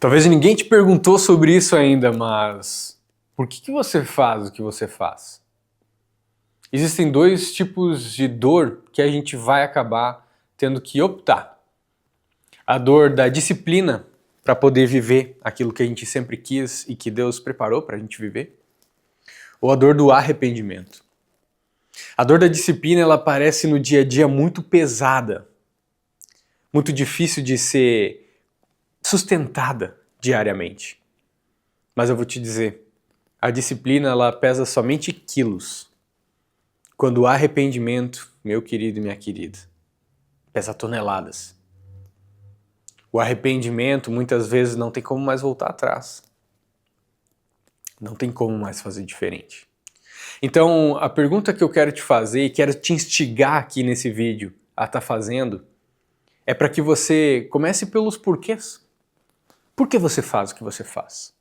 Talvez ninguém te perguntou sobre isso ainda, mas por que você faz o que você faz? Existem dois tipos de dor que a gente vai acabar tendo que optar. A dor da disciplina para poder viver aquilo que a gente sempre quis e que Deus preparou para a gente viver, ou a dor do arrependimento. A dor da disciplina, ela parece no dia a dia muito pesada, muito difícil de ser sustentada diariamente. Mas eu vou te dizer, a disciplina ela pesa somente quilos, quando o arrependimento, meu querido e minha querida, pesa toneladas. O arrependimento muitas vezes não tem como mais voltar atrás. Não tem como mais fazer diferente. Então, a pergunta que eu quero te fazer e quero te instigar aqui nesse vídeo a estar fazendo é para que você comece pelos porquês. Por que você faz o que você faz?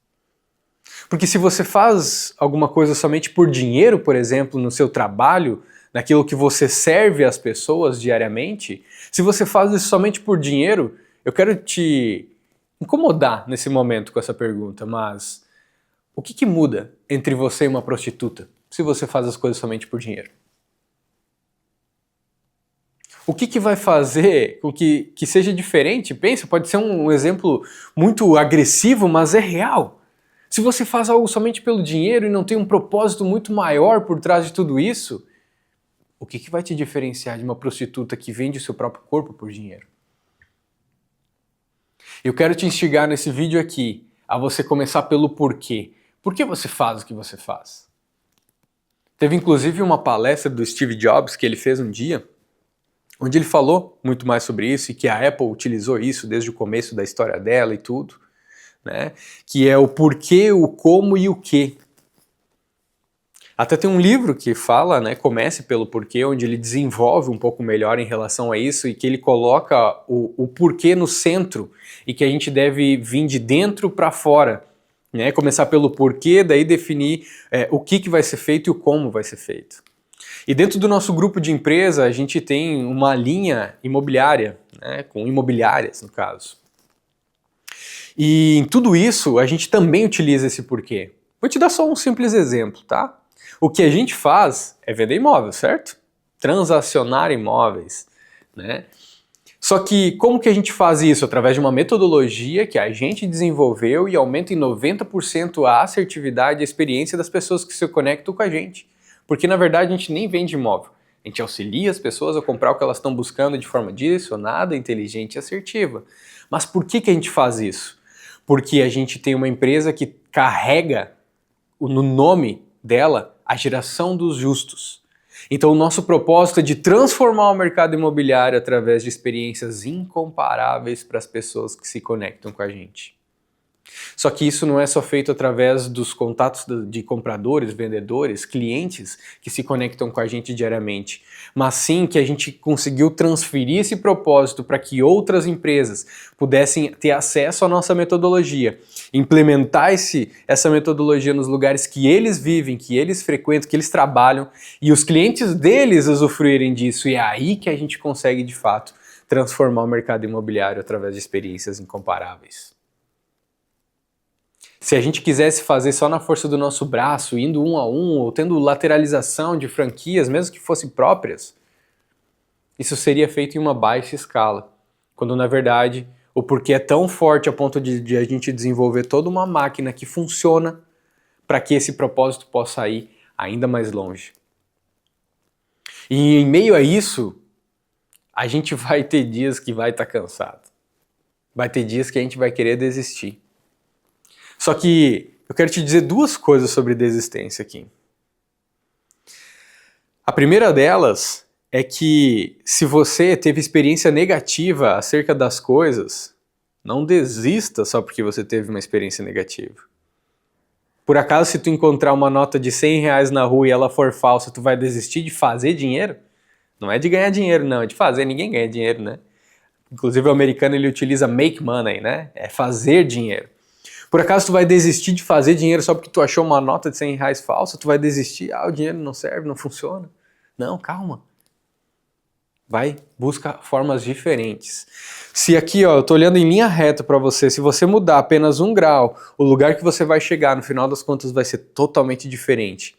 Porque se você faz alguma coisa somente por dinheiro, por exemplo, no seu trabalho, naquilo que você serve às pessoas diariamente, se você faz isso somente por dinheiro, eu quero te incomodar nesse momento com essa pergunta, mas o que muda entre você e uma prostituta se você faz as coisas somente por dinheiro? O que vai fazer com que seja diferente? Pensa, pode ser um exemplo muito agressivo, mas é real. Se você faz algo somente pelo dinheiro e não tem um propósito muito maior por trás de tudo isso, o que vai te diferenciar de uma prostituta que vende o seu próprio corpo por dinheiro? Eu quero te instigar nesse vídeo aqui a você começar pelo porquê. Por que você faz o que você faz? Teve inclusive uma palestra do Steve Jobs que ele fez um dia, onde ele falou muito mais sobre isso e que a Apple utilizou isso desde o começo da história dela e tudo, né? Que é o porquê, o como e o que. Até tem um livro que fala, né, Comece pelo Porquê, onde ele desenvolve um pouco melhor em relação a isso e que ele coloca o porquê no centro e que a gente deve vir de dentro para fora, né? Começar pelo porquê, daí definir o que vai ser feito e o como vai ser feito. E dentro do nosso grupo de empresa, a gente tem uma linha imobiliária, né, com imobiliárias no caso. E em tudo isso, a gente também utiliza esse porquê. Vou te dar só um simples exemplo, tá? O que a gente faz é vender imóvel, certo? Transacionar imóveis, né? Só que como que a gente faz isso? Através de uma metodologia que a gente desenvolveu e aumenta em 90% a assertividade e a experiência das pessoas que se conectam com a gente. Porque na verdade a gente nem vende imóvel. A gente auxilia as pessoas a comprar o que elas estão buscando de forma direcionada, inteligente e assertiva. Mas por que a gente faz isso? Porque a gente tem uma empresa que carrega no nome dela a geração dos justos. Então o nosso propósito é de transformar o mercado imobiliário através de experiências incomparáveis para as pessoas que se conectam com a gente. Só que isso não é só feito através dos contatos de compradores, vendedores, clientes que se conectam com a gente diariamente, mas sim que a gente conseguiu transferir esse propósito para que outras empresas pudessem ter acesso à nossa metodologia, implementar essa metodologia nos lugares que eles vivem, que eles frequentam, que eles trabalham e os clientes deles usufruírem disso. E é aí que a gente consegue, de fato, transformar o mercado imobiliário através de experiências incomparáveis. Se a gente quisesse fazer só na força do nosso braço, indo um a um, ou tendo lateralização de franquias, mesmo que fossem próprias, isso seria feito em uma baixa escala, quando na verdade o porquê é tão forte a ponto de a gente desenvolver toda uma máquina que funciona para que esse propósito possa ir ainda mais longe. E em meio a isso, a gente vai ter dias que vai estar cansado. Vai ter dias que a gente vai querer desistir. Só que eu quero te dizer duas coisas sobre desistência aqui. A primeira delas é que se você teve experiência negativa acerca das coisas, não desista só porque você teve uma experiência negativa. Por acaso, se tu encontrar uma nota de R$100 na rua e ela for falsa, tu vai desistir de fazer dinheiro? Não é de ganhar dinheiro, não, é de fazer. Ninguém ganha dinheiro, né? Inclusive o americano ele utiliza make money, né? É fazer dinheiro. Por acaso tu vai desistir de fazer dinheiro só porque tu achou uma nota de R$100 falsa? Tu vai desistir? Ah, o dinheiro não serve, não funciona. Não, calma. Vai, busca formas diferentes. Se aqui, ó, eu tô olhando em linha reta para você, se você mudar apenas 1 grau, o lugar que você vai chegar, no final das contas, vai ser totalmente diferente.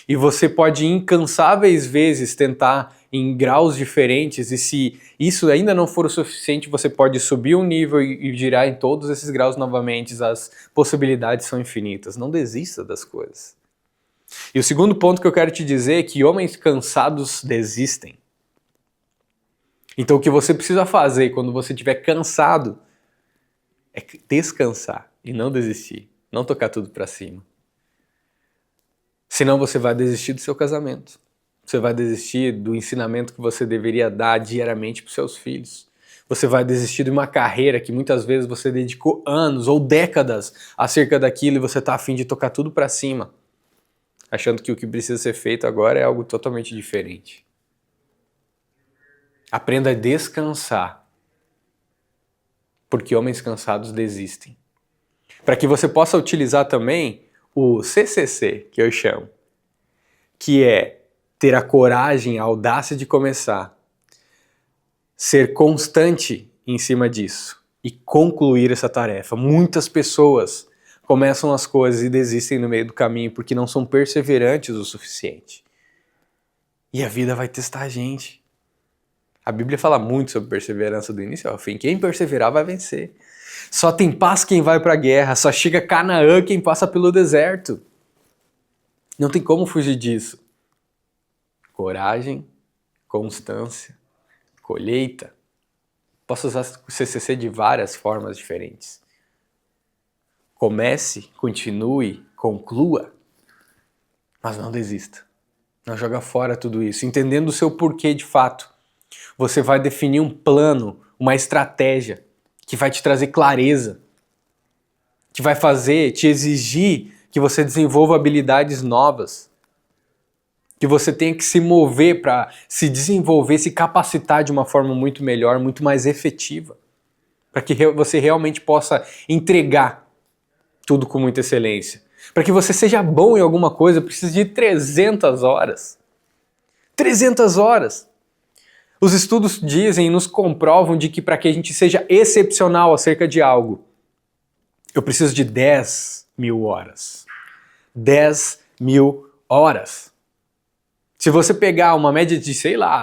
E você pode incansáveis vezes tentar em graus diferentes, e se isso ainda não for o suficiente, você pode subir um nível e girar em todos esses graus novamente. As possibilidades são infinitas. Não desista das coisas. E o segundo ponto que eu quero te dizer é que homens cansados desistem. Então o que você precisa fazer quando você estiver cansado é descansar e não desistir, não tocar tudo para cima. Senão você vai desistir do seu casamento. Você vai desistir do ensinamento que você deveria dar diariamente para os seus filhos. Você vai desistir de uma carreira que muitas vezes você dedicou anos ou décadas acerca daquilo e você está a fim de tocar tudo para cima, achando que o que precisa ser feito agora é algo totalmente diferente. Aprenda a descansar, porque homens cansados desistem. Para que você possa utilizar também o CCC, que eu chamo, que é ter a coragem, a audácia de começar, ser constante em cima disso e concluir essa tarefa. Muitas pessoas começam as coisas e desistem no meio do caminho porque não são perseverantes o suficiente. E a vida vai testar a gente. A Bíblia fala muito sobre perseverança do início ao fim. Quem perseverar vai vencer. Só tem paz quem vai para a guerra, só chega a Canaã quem passa pelo deserto. Não tem como fugir disso. Coragem, constância, colheita. Posso usar o CCC de várias formas diferentes. Comece, continue, conclua, mas não desista. Não joga fora tudo isso, entendendo o seu porquê de fato. Você vai definir um plano, uma estratégia que vai te trazer clareza, que vai te exigir que você desenvolva habilidades novas, que você tenha que se mover para se desenvolver, se capacitar de uma forma muito melhor, muito mais efetiva, para que você realmente possa entregar tudo com muita excelência. Para que você seja bom em alguma coisa, precisa de 300 horas. 300 horas! Os estudos dizem e nos comprovam de que para que a gente seja excepcional acerca de algo, eu preciso de 10.000 horas. 10.000 horas. Se você pegar uma média de,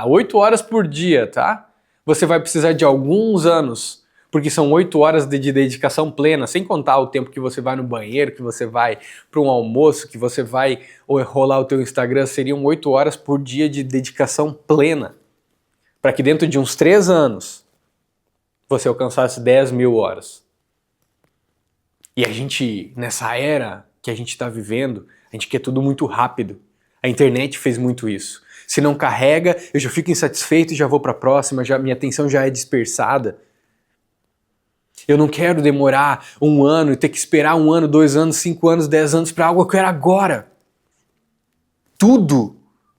8 horas por dia, tá? Você vai precisar de alguns anos, porque são 8 horas de dedicação plena, sem contar o tempo que você vai no banheiro, que você vai para um almoço, que você vai rolar o teu Instagram, seriam 8 horas por dia de dedicação plena. Para que dentro de uns 3 anos você alcançasse 10.000 horas. E a gente, nessa era que a gente está vivendo, a gente quer tudo muito rápido. A internet fez muito isso. Se não carrega, eu já fico insatisfeito e já vou para a próxima, minha atenção já é dispersada. Eu não quero demorar 1 ano e ter que esperar 1 ano, 2 anos, 5 anos, 10 anos para algo que eu quero agora. Tudo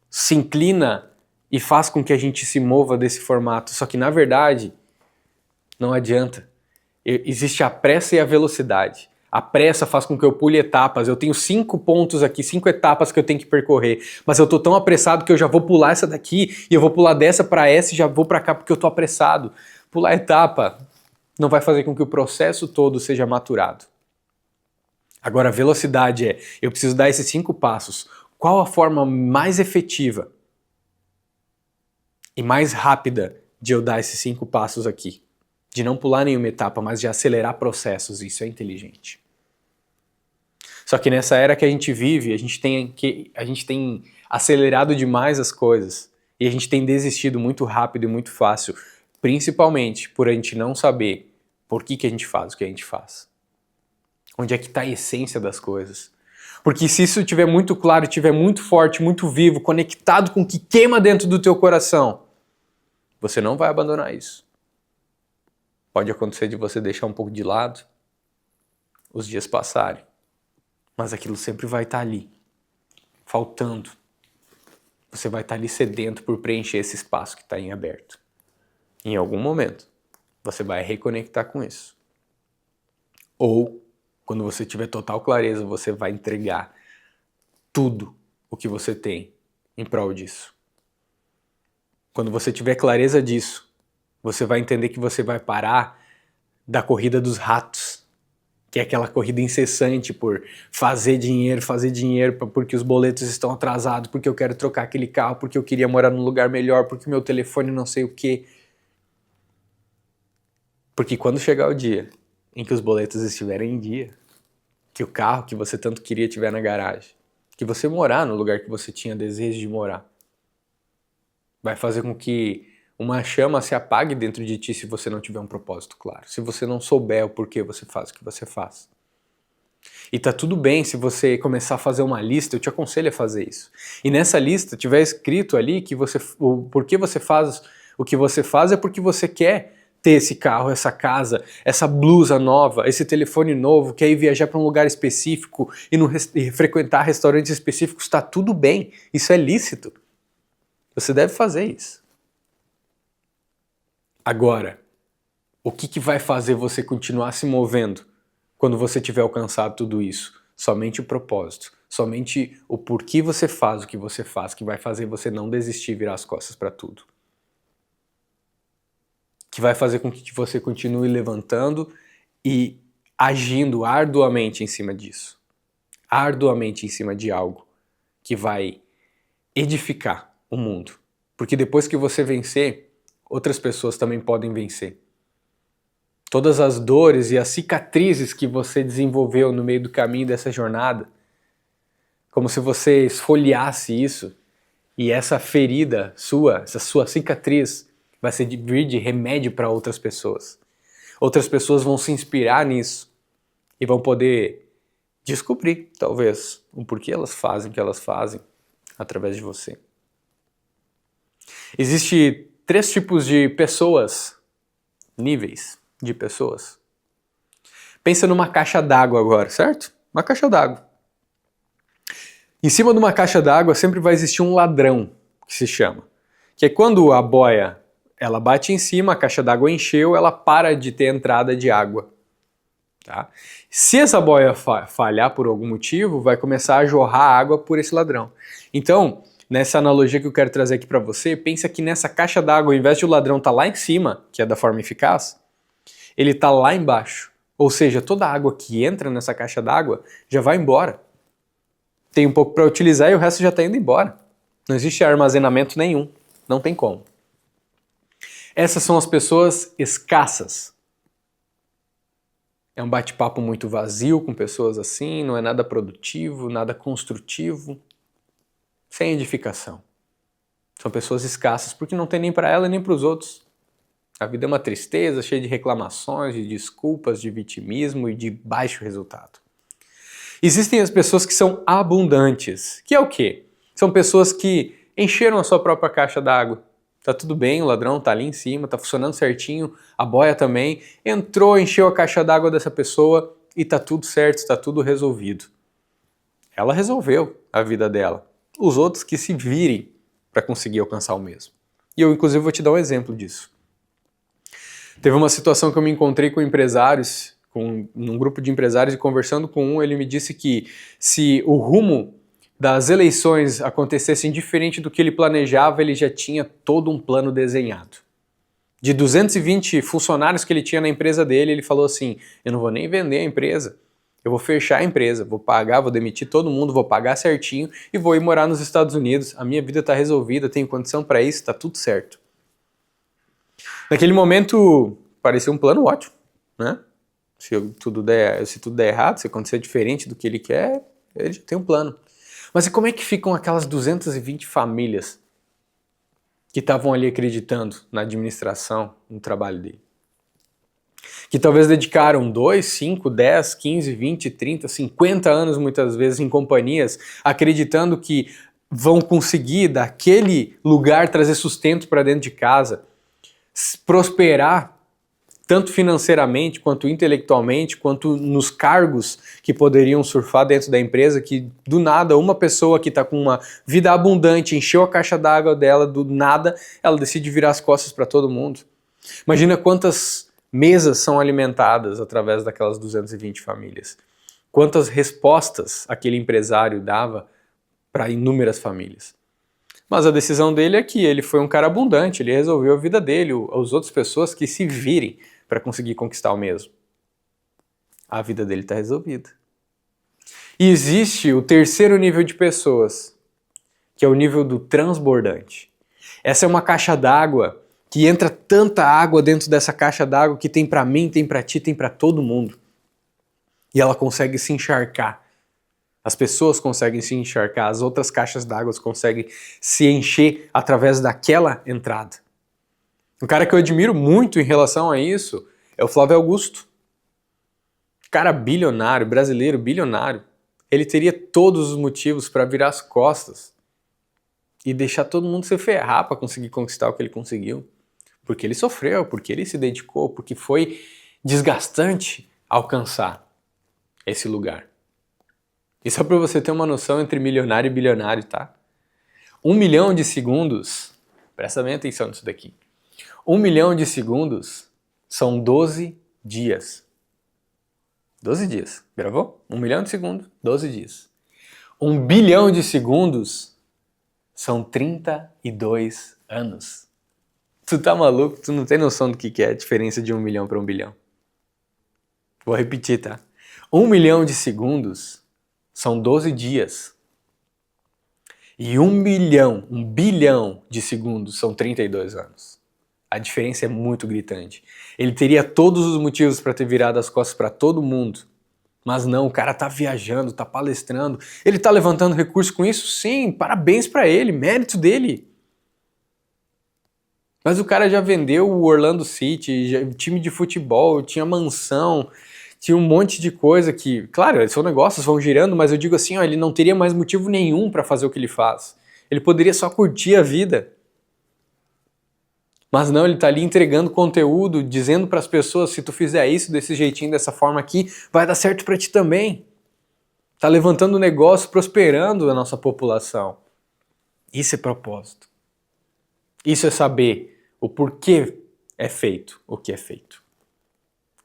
se inclina e faz com que a gente se mova desse formato. Só que, na verdade, não adianta. Existe a pressa e a velocidade. A pressa faz com que eu pule etapas. Eu tenho 5 pontos aqui, 5 etapas que eu tenho que percorrer. Mas eu tô tão apressado que eu já vou pular essa daqui e eu vou pular dessa para essa e já vou para cá porque eu tô apressado. Pular etapa não vai fazer com que o processo todo seja maturado. Agora, a velocidade eu preciso dar esses 5 passos. Qual a forma mais efetiva e mais rápida de eu dar esses 5 passos aqui? De não pular nenhuma etapa, mas de acelerar processos. Isso é inteligente. Só que nessa era que a gente vive, a gente tem acelerado demais as coisas e a gente tem desistido muito rápido e muito fácil, principalmente por a gente não saber por que a gente faz o que a gente faz. Onde é que está a essência das coisas? Porque se isso estiver muito claro, estiver muito forte, muito vivo, conectado com o que queima dentro do teu coração, você não vai abandonar isso. Pode acontecer de você deixar um pouco de lado, os dias passarem, mas aquilo sempre vai estar ali, faltando. Você vai estar ali sedento por preencher esse espaço que está em aberto. Em algum momento, você vai reconectar com isso. Ou, quando você tiver total clareza, você vai entregar tudo o que você tem em prol disso. Quando você tiver clareza disso, você vai entender que você vai parar da corrida dos ratos, que é aquela corrida incessante por fazer dinheiro, porque os boletos estão atrasados, porque eu quero trocar aquele carro, porque eu queria morar num lugar melhor, porque meu telefone não sei o quê. Porque quando chegar o dia em que os boletos estiverem em dia, que o carro que você tanto queria estiver na garagem, que você morar no lugar que você tinha desejo de morar, vai fazer com que uma chama se apague dentro de ti se você não tiver um propósito claro, se você não souber o porquê você faz o que você faz. E tá tudo bem se você começar a fazer uma lista, eu te aconselho a fazer isso. E nessa lista tiver escrito ali que o porquê você faz o que você faz é porque você quer ter esse carro, essa casa, essa blusa nova, esse telefone novo, quer ir viajar para um lugar específico e frequentar restaurantes específicos, está tudo bem, isso é lícito. Você deve fazer isso. Agora, o que vai fazer você continuar se movendo quando você tiver alcançado tudo isso? Somente o propósito, somente o porquê você faz o que você faz, que vai fazer você não desistir e virar as costas para tudo. Que vai fazer com que você continue levantando e agindo arduamente em cima disso. Arduamente em cima de algo que vai edificar o mundo. Porque depois que você vencer, outras pessoas também podem vencer. Todas as dores e as cicatrizes que você desenvolveu no meio do caminho dessa jornada, como se você esfoliasse isso e essa ferida sua, essa sua cicatriz, vai servir de remédio para outras pessoas. Outras pessoas vão se inspirar nisso e vão poder descobrir, talvez, o porquê elas fazem o que elas fazem através de você. Existem 3 tipos de pessoas, níveis de pessoas. Pensa numa caixa d'água agora, certo? Uma caixa d'água. Em cima de uma caixa d'água sempre vai existir um ladrão, que se chama. Que é quando a boia ela bate em cima, a caixa d'água encheu, ela para de ter entrada de água. Tá? Se essa boia falhar por algum motivo, vai começar a jorrar água por esse ladrão. Então, nessa analogia que eu quero trazer aqui para você, pensa que nessa caixa d'água, ao invés de o ladrão estar lá em cima, que é da forma eficaz, ele está lá embaixo. Ou seja, toda a água que entra nessa caixa d'água já vai embora. Tem um pouco para utilizar e o resto já está indo embora. Não existe armazenamento nenhum. Não tem como. Essas são as pessoas escassas. É um bate-papo muito vazio com pessoas assim, não é nada produtivo, nada construtivo, sem edificação. São pessoas escassas porque não tem nem para ela nem para os outros. A vida é uma tristeza, cheia de reclamações, de desculpas, de vitimismo e de baixo resultado. Existem as pessoas que são abundantes, que é o quê? São pessoas que encheram a sua própria caixa d'água. Tá tudo bem, o ladrão tá ali em cima, tá funcionando certinho, a boia também, entrou, encheu a caixa d'água dessa pessoa e tá tudo certo, tá tudo resolvido. Ela resolveu a vida dela. Os outros que se virem para conseguir alcançar o mesmo. E eu, inclusive, vou te dar um exemplo disso. Teve uma situação que eu me encontrei com empresários, num grupo de empresários, e conversando com um, ele me disse que se o rumo das eleições acontecessem diferente do que ele planejava, ele já tinha todo um plano desenhado. De 220 funcionários que ele tinha na empresa dele, ele falou assim, eu não vou nem vender a empresa, eu vou fechar a empresa, vou pagar, vou demitir todo mundo, vou pagar certinho e vou ir morar nos Estados Unidos, a minha vida está resolvida, tenho condição para isso, está tudo certo. Naquele momento, parecia um plano ótimo, né? Se tudo der errado, se acontecer diferente do que ele quer, ele já tem um plano. Mas e como é que ficam aquelas 220 famílias que estavam ali acreditando na administração, no trabalho dele? Que talvez dedicaram 2, 5, 10, 15, 20, 30, 50 anos muitas vezes em companhias, acreditando que vão conseguir daquele lugar trazer sustento para dentro de casa, prosperar tanto financeiramente, quanto intelectualmente, quanto nos cargos que poderiam surfar dentro da empresa, que do nada uma pessoa que está com uma vida abundante, encheu a caixa d'água dela, do nada ela decide virar as costas para todo mundo. Imagina quantas mesas são alimentadas através daquelas 220 famílias. Quantas respostas aquele empresário dava para inúmeras famílias. Mas a decisão dele é que ele foi um cara abundante, ele resolveu a vida dele, as outras pessoas que se virem para conseguir conquistar o mesmo. A vida dele está resolvida. E existe o terceiro nível de pessoas, que é o nível do transbordante. Essa é uma caixa d'água que entra tanta água dentro dessa caixa d'água que tem para mim, tem para ti, tem para todo mundo. E ela consegue se encharcar. As pessoas conseguem se encharcar, as outras caixas d'água conseguem se encher através daquela entrada. Um cara que eu admiro muito em relação a isso é o Flávio Augusto. Cara bilionário, brasileiro bilionário. Ele teria todos os motivos para virar as costas e deixar todo mundo se ferrar para conseguir conquistar o que ele conseguiu. Porque ele sofreu, porque ele se dedicou, porque foi desgastante alcançar esse lugar. E só para você ter uma noção entre milionário e bilionário, tá? 1 milhão de segundos, presta bem atenção nisso daqui. 1 milhão de segundos são 12 dias. 12 dias, gravou? 1 milhão de segundos, 12 dias. 1 bilhão de segundos são 32 anos. Tu tá maluco? Tu não tem noção do que é a diferença de 1 milhão para 1 bilhão. Vou repetir, tá? 1 milhão de segundos são 12 dias. E 1 bilhão de segundos são 32 anos. A diferença é muito gritante. Ele teria todos os motivos para ter virado as costas para todo mundo. Mas não, o cara tá viajando, tá palestrando. Ele tá levantando recurso com isso? Sim, parabéns para ele, mérito dele. Mas o cara já vendeu o Orlando City, time de futebol, tinha mansão, tinha um monte de coisa que, claro, são negócios, vão girando, mas eu digo assim, ó, ele não teria mais motivo nenhum para fazer o que ele faz. Ele poderia só curtir a vida. Mas não, ele está ali entregando conteúdo, dizendo para as pessoas, se tu fizer isso desse jeitinho, dessa forma aqui, vai dar certo para ti também. Está levantando negócio, prosperando a nossa população. Isso é propósito. Isso é saber o porquê é feito o que é feito.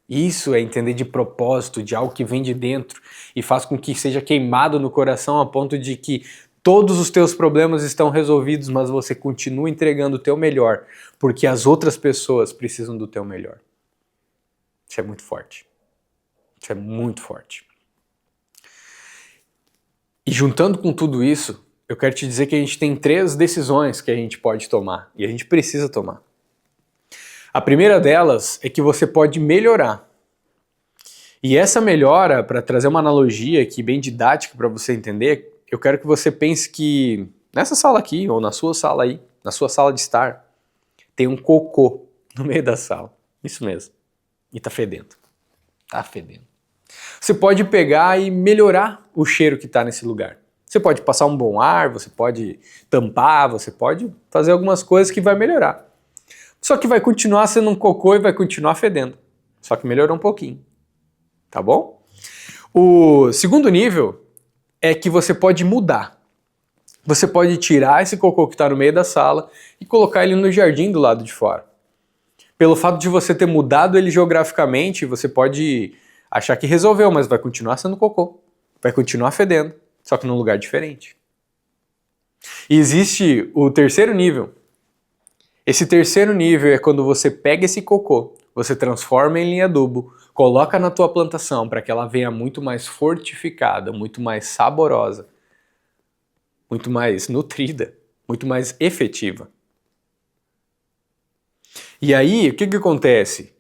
Isso é entender de propósito, de algo que vem de dentro e faz com que seja queimado no coração a ponto de que todos os teus problemas estão resolvidos, mas você continua entregando o teu melhor, porque as outras pessoas precisam do teu melhor. Isso é muito forte. Isso é muito forte. E juntando com tudo isso, eu quero te dizer que a gente tem 3 decisões que a gente pode tomar e a gente precisa tomar. A primeira delas é que você pode melhorar. E essa melhora, para trazer uma analogia aqui bem didática para você entender, eu quero que você pense que nessa sala aqui, ou na sua sala aí, na sua sala de estar, tem um cocô no meio da sala. Isso mesmo. E tá fedendo. Tá fedendo. Você pode pegar e melhorar o cheiro que tá nesse lugar. Você pode passar um bom ar, você pode tampar, você pode fazer algumas coisas que vai melhorar. Só que vai continuar sendo um cocô e vai continuar fedendo. Só que melhorou um pouquinho. Tá bom? O segundo nível é que você pode mudar. Você pode tirar esse cocô que está no meio da sala e colocar ele no jardim do lado de fora. Pelo fato de você ter mudado ele geograficamente, você pode achar que resolveu, mas vai continuar sendo cocô. Vai continuar fedendo, só que num lugar diferente. E existe o terceiro nível. Esse terceiro nível é quando você pega esse cocô, você transforma ele em adubo, coloca na tua plantação para que ela venha muito mais fortificada, muito mais saborosa, muito mais nutrida, muito mais efetiva. E aí, o que acontece?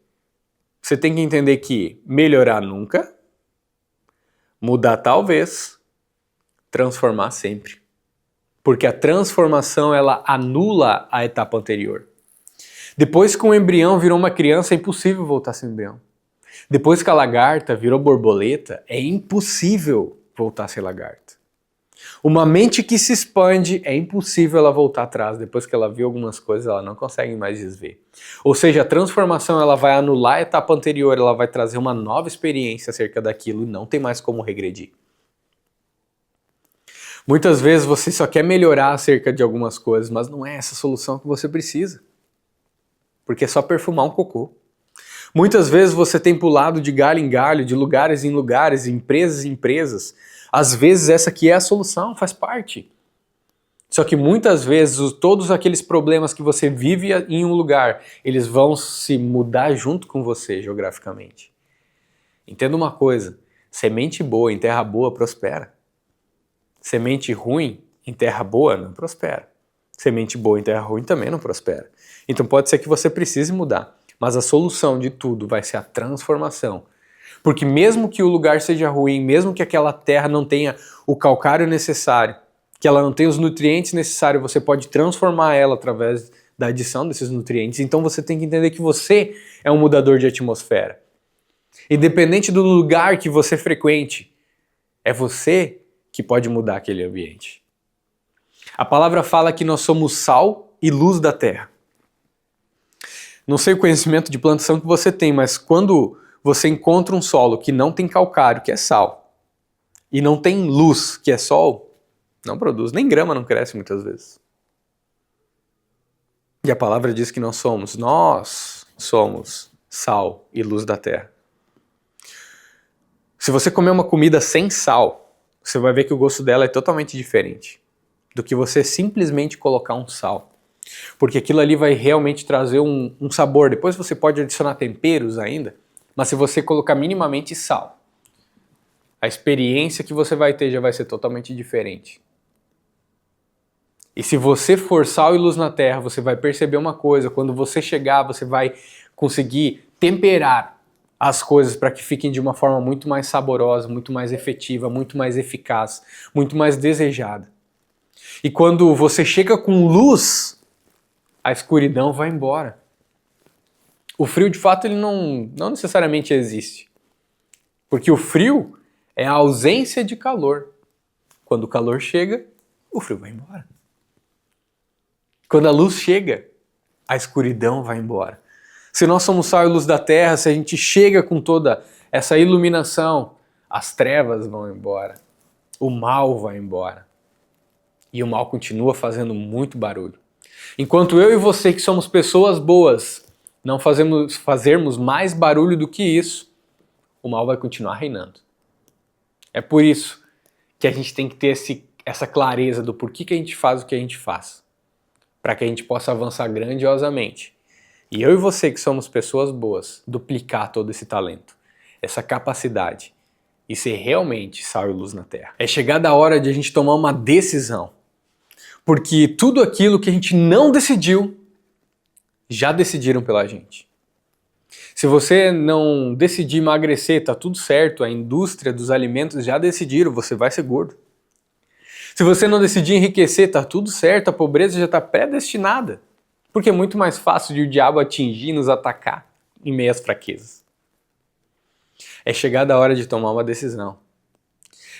Você tem que entender que melhorar nunca, mudar talvez, transformar sempre. Porque a transformação, ela anula a etapa anterior. Depois que um embrião virou uma criança, é impossível voltar a ser um embrião. Depois que a lagarta virou borboleta, é impossível voltar a ser lagarta. Uma mente que se expande, é impossível ela voltar atrás. Depois que ela viu algumas coisas, ela não consegue mais desver. Ou seja, a transformação ela vai anular a etapa anterior, ela vai trazer uma nova experiência acerca daquilo e não tem mais como regredir. Muitas vezes você só quer melhorar acerca de algumas coisas, mas não é essa a solução que você precisa. Porque é só perfumar um cocô. Muitas vezes você tem pulado de galho em galho, de lugares em lugares, empresas em empresas. Às vezes essa aqui é a solução, faz parte. Só que muitas vezes todos aqueles problemas que você vive em um lugar, eles vão se mudar junto com você geograficamente. Entenda uma coisa, semente boa em terra boa prospera. Semente ruim em terra boa não prospera. Semente boa em terra ruim também não prospera. Então pode ser que você precise mudar, mas a solução de tudo vai ser a transformação. Porque mesmo que o lugar seja ruim, mesmo que aquela terra não tenha o calcário necessário, que ela não tenha os nutrientes necessários, você pode transformar ela através da adição desses nutrientes. Então você tem que entender que você é um mudador de atmosfera. Independente do lugar que você frequente, é você que pode mudar aquele ambiente. A palavra fala que nós somos sal e luz da terra. Não sei o conhecimento de plantação que você tem, mas quando você encontra um solo que não tem calcário, que é sal, e não tem luz, que é sol, não produz, nem grama não cresce muitas vezes. E a palavra diz que nós somos sal e luz da terra. Se você comer uma comida sem sal, você vai ver que o gosto dela é totalmente diferente do que você simplesmente colocar um sal. Porque aquilo ali vai realmente trazer um sabor. Depois você pode adicionar temperos ainda, mas se você colocar minimamente sal, a experiência que você vai ter já vai ser totalmente diferente. E se você for sal e luz na terra, você vai perceber uma coisa, quando você chegar, você vai conseguir temperar as coisas para que fiquem de uma forma muito mais saborosa, muito mais efetiva, muito mais eficaz, muito mais desejada. E quando você chega com luz, a escuridão vai embora. O frio, de fato, ele não necessariamente existe. Porque o frio é a ausência de calor. Quando o calor chega, o frio vai embora. Quando a luz chega, a escuridão vai embora. Se nós somos sal e luz da terra, se a gente chega com toda essa iluminação, as trevas vão embora. O mal vai embora. E o mal continua fazendo muito barulho. Enquanto eu e você, que somos pessoas boas, não fazermos mais barulho do que isso, o mal vai continuar reinando. É por isso que a gente tem que ter essa clareza do porquê que a gente faz o que a gente faz, para que a gente possa avançar grandiosamente. E eu e você, que somos pessoas boas, duplicar todo esse talento, essa capacidade, e ser realmente sal e luz na terra. É chegada a hora de a gente tomar uma decisão. Porque tudo aquilo que a gente não decidiu, já decidiram pela gente. Se você não decidir emagrecer, tá tudo certo, a indústria dos alimentos já decidiram, você vai ser gordo. Se você não decidir enriquecer, tá tudo certo, a pobreza já está predestinada. Porque é muito mais fácil de o diabo atingir e nos atacar em meio às fraquezas. É chegada a hora de tomar uma decisão.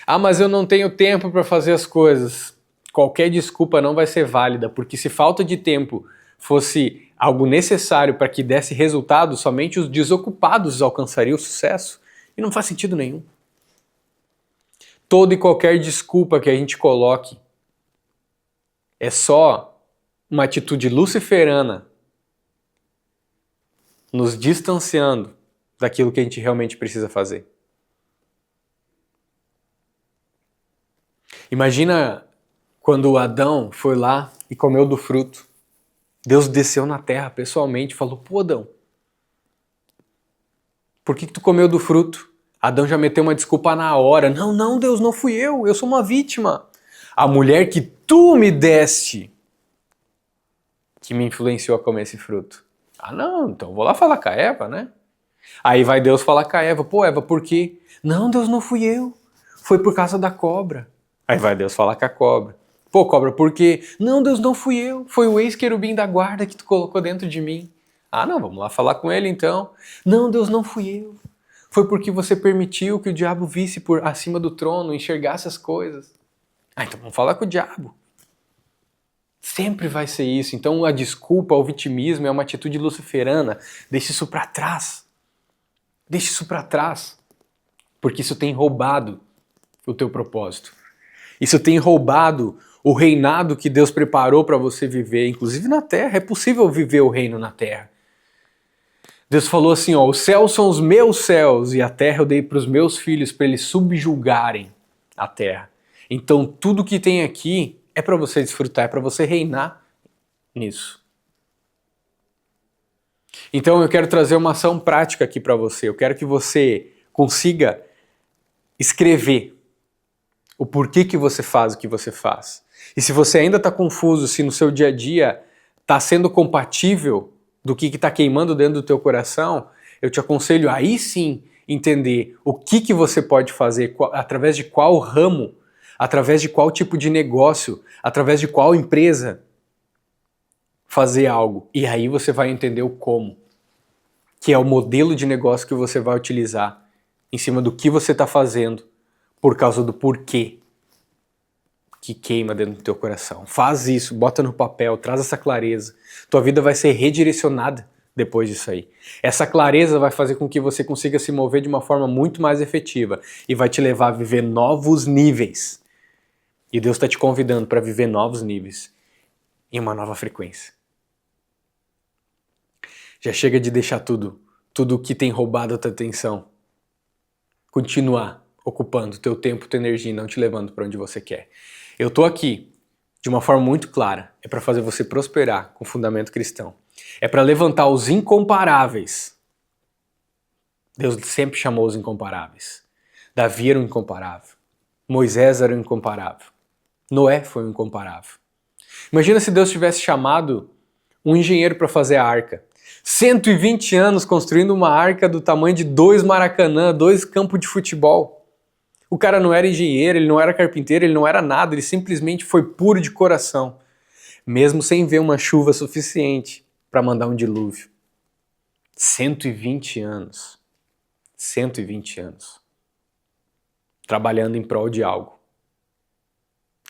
Ah, mas eu não tenho tempo para fazer as coisas. Qualquer desculpa não vai ser válida, porque se falta de tempo fosse algo necessário para que desse resultado, somente os desocupados alcançariam o sucesso. E não faz sentido nenhum. Toda e qualquer desculpa que a gente coloque é só uma atitude luciferana nos distanciando daquilo que a gente realmente precisa fazer. Imagina quando Adão foi lá e comeu do fruto. Deus desceu na terra pessoalmente e falou: pô, Adão, por que tu comeu do fruto? Adão já meteu uma desculpa na hora. Não, Deus, não fui eu sou uma vítima. A mulher que tu me deste que me influenciou a comer esse fruto. Ah, não, então vou lá falar com a Eva, né? Aí vai Deus falar com a Eva: pô, Eva, por quê? Não, Deus, não fui eu. Foi por causa da cobra. Aí vai Deus falar com a cobra: pô, cobra, por quê? Não, Deus, não fui eu. Foi o ex-querubim da guarda que tu colocou dentro de mim. Ah, não, vamos lá falar com ele então. Não, Deus, não fui eu. Foi porque você permitiu que o diabo visse por acima do trono, enxergasse as coisas. Ah, então vamos falar com o diabo. Sempre vai ser isso. Então a desculpa, o vitimismo é uma atitude luciferana. Deixe isso para trás. Deixe isso para trás. Porque isso tem roubado o teu propósito. Isso tem roubado o reinado que Deus preparou para você viver, inclusive na terra. É possível viver o reino na terra. Deus falou assim, ó: os céus são os meus céus e a terra eu dei para os meus filhos para eles subjugarem a terra. Então tudo que tem aqui é para você desfrutar, é para você reinar nisso. Então eu quero trazer uma ação prática aqui para você. Eu quero que você consiga escrever o porquê que você faz o que você faz. E se você ainda está confuso, se no seu dia a dia está sendo compatível do que está queimando dentro do teu coração, eu te aconselho aí sim entender o que você pode fazer, através de qual ramo, através de qual tipo de negócio, através de qual empresa fazer algo. E aí você vai entender o como, que é o modelo de negócio que você vai utilizar em cima do que você está fazendo, por causa do porquê que queima dentro do teu coração. Faz isso, bota no papel, traz essa clareza. Tua vida vai ser redirecionada depois disso aí. Essa clareza vai fazer com que você consiga se mover de uma forma muito mais efetiva e vai te levar a viver novos níveis. E Deus está te convidando para viver novos níveis em uma nova frequência. Já chega de deixar tudo que tem roubado a tua atenção continuar ocupando teu tempo, tua energia e não te levando para onde você quer. Eu tô aqui de uma forma muito clara, é para fazer você prosperar com fundamento cristão. É para levantar os incomparáveis. Deus sempre chamou os incomparáveis. Davi era um incomparável. Moisés era um incomparável. Noé foi um incomparável. Imagina se Deus tivesse chamado um engenheiro para fazer a arca. 120 anos construindo uma arca do tamanho de 2 Maracanã, 2 campos de futebol. O cara não era engenheiro, ele não era carpinteiro, ele não era nada, ele simplesmente foi puro de coração, mesmo sem ver uma chuva suficiente para mandar um dilúvio. 120 anos. 120 anos. Trabalhando em prol de algo.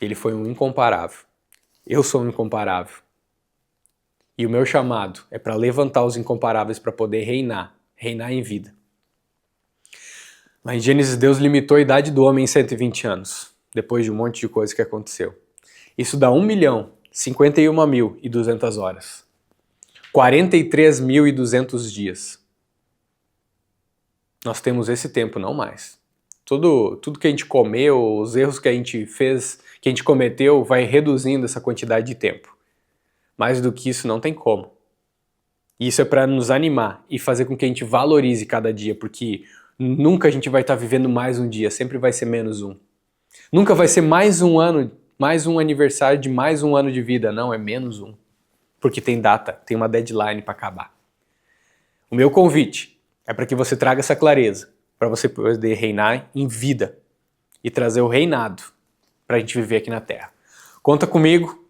Ele foi um incomparável. Eu sou um incomparável. E o meu chamado é para levantar os incomparáveis para poder reinar em vida. Lá em Gênesis, Deus limitou a idade do homem em 120 anos, depois de um monte de coisa que aconteceu. Isso dá 1.051.200 horas. 43.200 dias. Nós temos esse tempo, não mais. Tudo que a gente comeu, os erros que a gente fez, que a gente cometeu, vai reduzindo essa quantidade de tempo. Mais do que isso não tem como. E isso é para nos animar e fazer com que a gente valorize cada dia, porque nunca a gente vai estar vivendo mais um dia, sempre vai ser menos um. Nunca vai ser mais um ano, mais um aniversário de mais um ano de vida, não, é menos um. Porque tem data, tem uma deadline para acabar. O meu convite é para que você traga essa clareza, para você poder reinar em vida e trazer o reinado para a gente viver aqui na Terra. Conta comigo.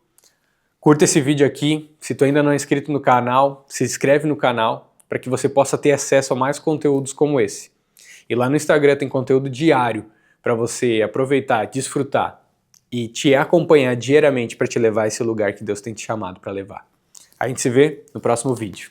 Curta esse vídeo aqui, se tu ainda não é inscrito no canal, se inscreve no canal para que você possa ter acesso a mais conteúdos como esse. E lá no Instagram tem conteúdo diário para você aproveitar, desfrutar e te acompanhar diariamente para te levar a esse lugar que Deus tem te chamado para levar. A gente se vê no próximo vídeo.